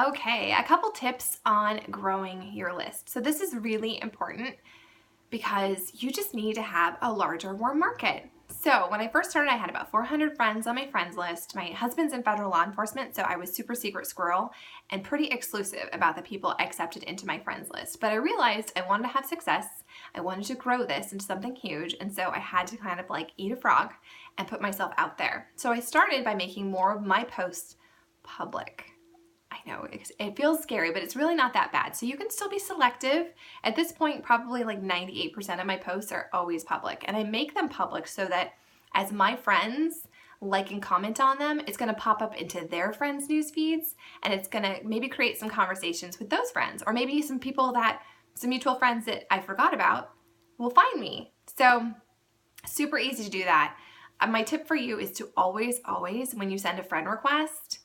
Okay, a couple tips on growing your list. So this is really important because you just need to have a larger warm market. So when I first started, I had about 400 friends on my friends list. My husband's in federal law enforcement, so I was super secret squirrel and pretty exclusive about the people I accepted into my friends list. But I realized I wanted to have success. I wanted to grow this into something huge, and so I had to kind of like eat a frog and put myself out there. So I started by making more of my posts public. I know it feels scary, but it's really not that bad. So you can still be selective. At this point, probably like 98% of my posts are always public. And I make them public so that as my friends like and comment on them, it's going to pop up into their friends' news feeds, and it's going to maybe create some conversations with those friends, or maybe some mutual friends that I forgot about will find me. So super easy to do that. My tip for you is to always, when you send a friend request,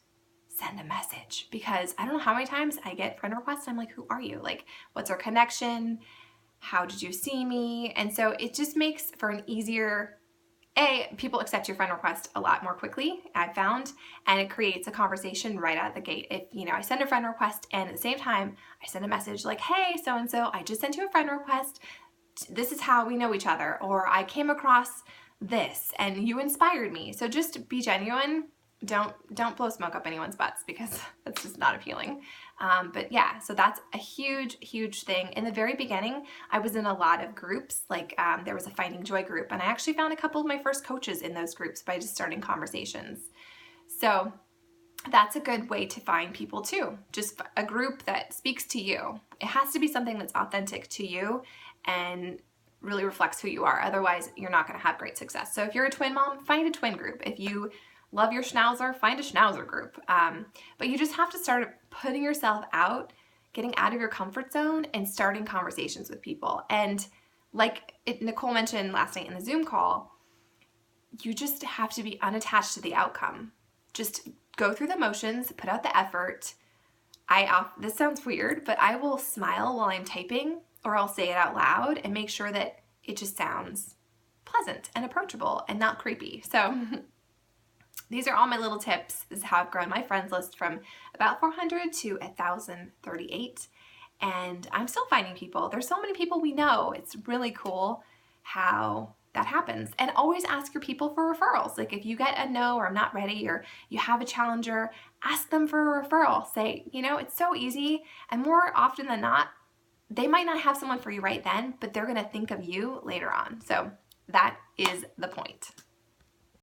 send a message, because I don't know how many times I get friend requests. I'm like, who are you? Like, what's our connection? How did you see me? And so it just makes for an easier, people accept your friend request a lot more quickly, I've found, and it creates a conversation right out of the gate. If, I send a friend request and at the same time I send a message like, hey, so-and-so, I just sent you a friend request. This is how we know each other, or I came across this and you inspired me. So just be genuine. Don't blow smoke up anyone's butts, because that's just not appealing. But yeah, so that's a huge thing. In the very beginning, I was in a lot of groups. Like there was a Finding Joy group, and I actually found a couple of my first coaches in those groups by just starting conversations. So that's a good way to find people too. Just a group that speaks to you. It has to be something that's authentic to you and really reflects who you are. Otherwise, you're not going to have great success. So if you're a twin mom, find a twin group. If you love your schnauzer, find a schnauzer group. But you just have to start putting yourself out, getting out of your comfort zone, and starting conversations with people. And like Nicole mentioned last night in the Zoom call, you just have to be unattached to the outcome. Just go through the motions, put out the effort. This sounds weird, but I will smile while I'm typing, or I'll say it out loud and make sure that it just sounds pleasant and approachable and not creepy. So these are all my little tips. This is how I've grown my friends list from about 400 to 1,038. And I'm still finding people. There's so many people we know. It's really cool how that happens. And always ask your people for referrals. Like if you get a no, or I'm not ready, or you have a challenger, ask them for a referral. Say, it's so easy. And more often than not, they might not have someone for you right then, but they're going to think of you later on. So that is the point.